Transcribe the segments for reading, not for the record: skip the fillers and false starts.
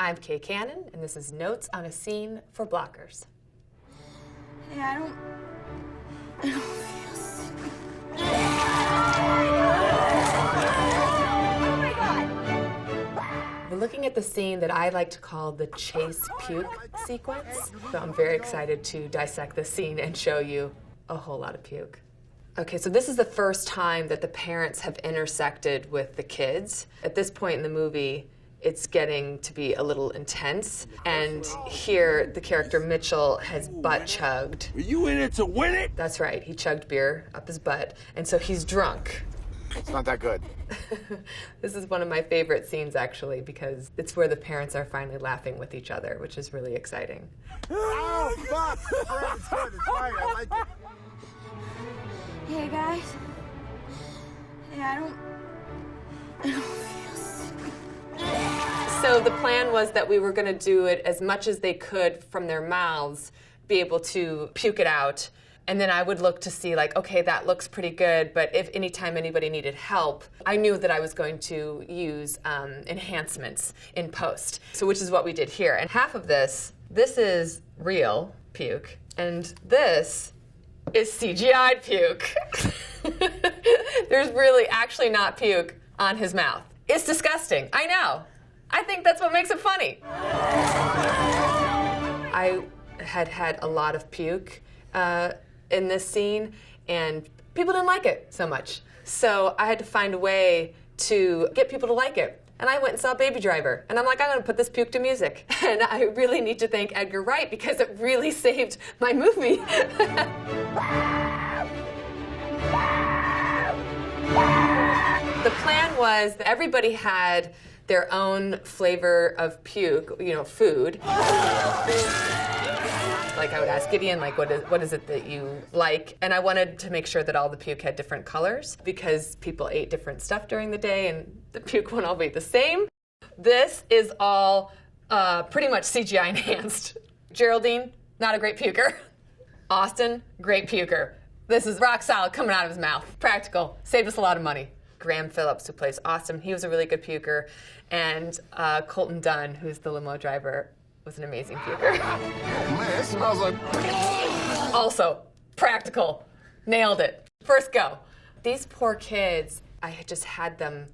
I'm Kay Cannon, and this is Notes on a Scene for Blockers. Hey, I don't feel sick. Oh my God! We're looking at the scene that I like to call the chase puke sequence. So I'm very excited to dissect this scene and show you a whole lot of puke. Okay, so this is the first time that the parents have intersected with the kids. At this point in the movie, it's getting to be a little intense. And here, the character Mitchell has butt chugged. Are you in it to win it? That's right, he chugged beer up his butt. And so he's drunk. It's not that good. This is one of my favorite scenes, actually, because it's where the parents are finally laughing with each other, which is really exciting. Oh, fuck! All right, it's good. It's fine. I like it. Hey, guys. Hey, I don't feel sick. So the plan was that we were going to do it as much as they could from their mouths, be able to puke it out. And then I would look to see, like, okay, that looks pretty good, but if anytime anybody needed help, I knew that I was going to use enhancements in post, so which is what we did here. And half of this is real puke, and this is CGI'd puke. There's really actually not puke on his mouth. It's disgusting, I know. I think that's what makes it funny. I had a lot of puke in this scene, and people didn't like it so much. So I had to find a way to get people to like it. And I went and saw Baby Driver, and I'm like, I'm gonna put this puke to music. And I really need to thank Edgar Wright because it really saved my movie. The plan was that everybody had their own flavor of puke, you know, food. Like I would ask Gideon, like, what is it that you like? And I wanted to make sure that all the puke had different colors because people ate different stuff during the day and the puke won't all be the same. This is all pretty much CGI enhanced. Geraldine, not a great puker. Austin, great puker. This is rock solid coming out of his mouth. Practical, saved us a lot of money. Graham Phillips, who plays Austin, he was a really good puker. And Colton Dunn, who's the limo driver, was an amazing puker. Oh, man, it smells like... Also, practical. Nailed it. First go. These poor kids, I had just had them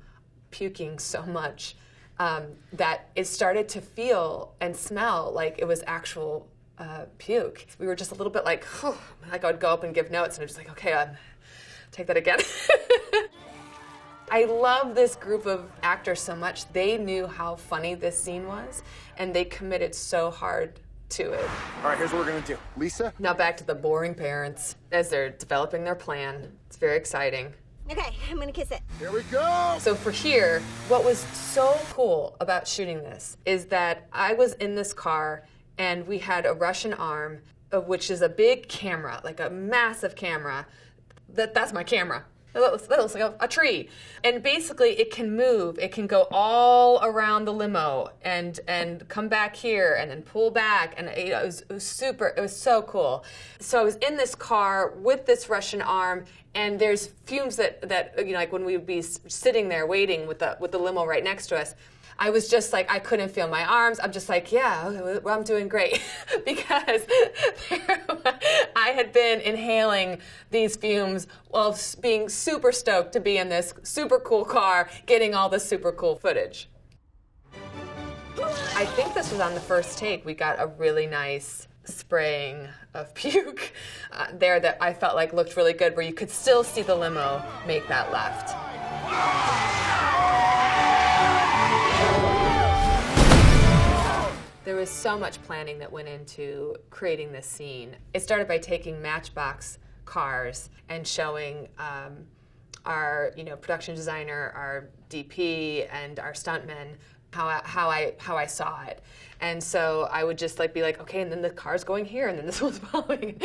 puking so much that it started to feel and smell like it was actual puke. We were just a little bit like, oh, like I would go up and give notes, and I'm just like, okay, take that again. I love this group of actors so much. They knew how funny this scene was, and they committed so hard to it. All right, here's what we're gonna do. Lisa? Now back to the boring parents as they're developing their plan. It's very exciting. Okay, I'm gonna kiss it. Here we go! So for here, what was so cool about shooting this is that I was in this car, and we had a Russian arm, which is a big camera, like a massive camera. That's my camera. That looks like a tree. And basically it can move. It can go all around the limo and come back here and then pull back. And it was super, it was so cool. So I was in this car with this Russian arm, and there's fumes that you know, like when we would be sitting there waiting with the limo right next to us, I was just like, I couldn't feel my arms. I'm just like, yeah, well, I'm doing great. Because I had been inhaling these fumes while being super stoked to be in this super cool car, getting all this super cool footage. I think this was on the first take. We got a really nice spraying of puke there that I felt like looked really good, where you could still see the limo make that left. There was so much planning that went into creating this scene. It started by taking Matchbox cars and showing our production designer, our DP, and our stuntmen how I saw it. And so I would just be like, okay, and then the car's going here, and then this one's following.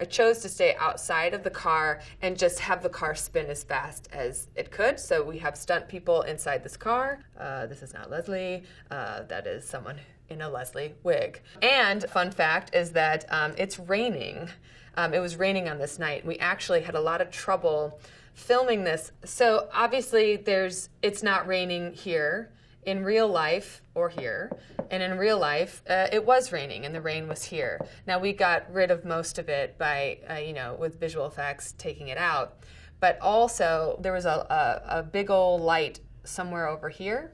I chose to stay outside of the car and just have the car spin as fast as it could. So we have stunt people inside this car. This is not Leslie. That is someone in a Leslie wig. And fun fact is that it's raining. It was raining on this night. We actually had a lot of trouble filming this. So obviously it's not raining here. in real life, or here, and in real life, it was raining, and the rain was here. Now, we got rid of most of it by, with visual effects, taking it out. But also, there was a big old light somewhere over here,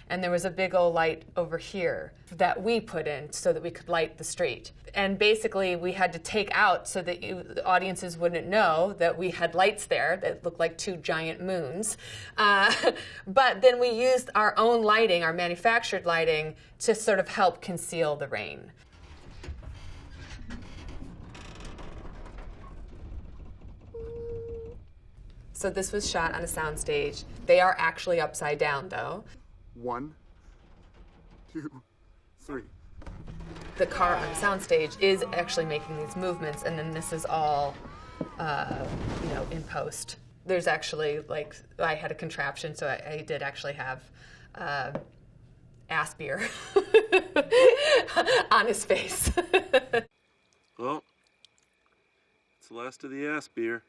and there was a big old light over here that we put in so that we could light the street. And basically, we had to take out so that the audiences wouldn't know that we had lights there that looked like two giant moons. But then we used our own lighting, our manufactured lighting, to sort of help conceal the rain. So this was shot on a soundstage. They are actually upside down, though. 1, 2, 3. The car on the soundstage is actually making these movements, and then this is all, in post. There's actually, I had a contraption, so I did actually have ass beer on his face. Well, it's the last of the ass beer.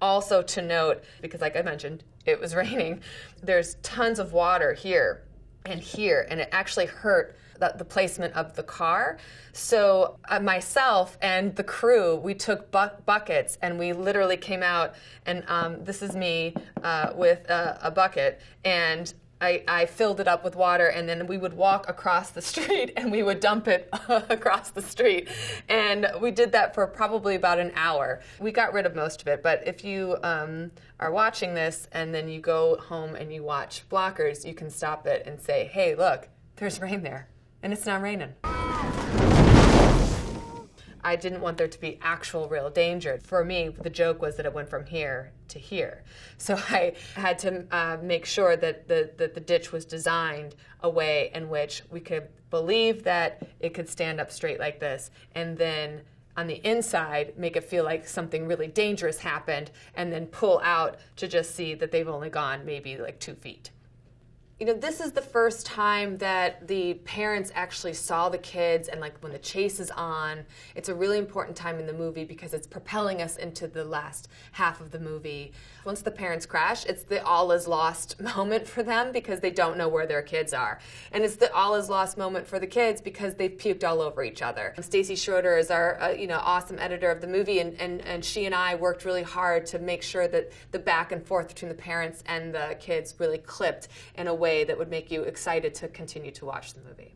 Also to note, because like I mentioned, it was raining, there's tons of water here, and it actually hurt the placement of the car. So myself and the crew, we took buckets, and we literally came out, and this is me with a bucket, and I filled it up with water, and then we would walk across the street and we would dump it across the street. And we did that for probably about an hour. We got rid of most of it, but if you are watching this and then you go home and you watch Blockers, you can stop it and say, hey, look, there's rain there, and it's not raining. I didn't want there to be actual real danger. For me, the joke was that it went from here to here. So I had to make sure that the ditch was designed a way in which we could believe that it could stand up straight like this, and then on the inside make it feel like something really dangerous happened, and then pull out to just see that they've only gone maybe like 2 feet. This is the first time that the parents actually saw the kids, and when the chase is on, it's a really important time in the movie because it's propelling us into the last half of the movie. Once the parents crash, it's the all is lost moment for them because they don't know where their kids are. And it's the all is lost moment for the kids because they've puked all over each other. Stacy Schroeder is our awesome editor of the movie, and she and I worked really hard to make sure that the back and forth between the parents and the kids really clipped in a way that would make you excited to continue to watch the movie.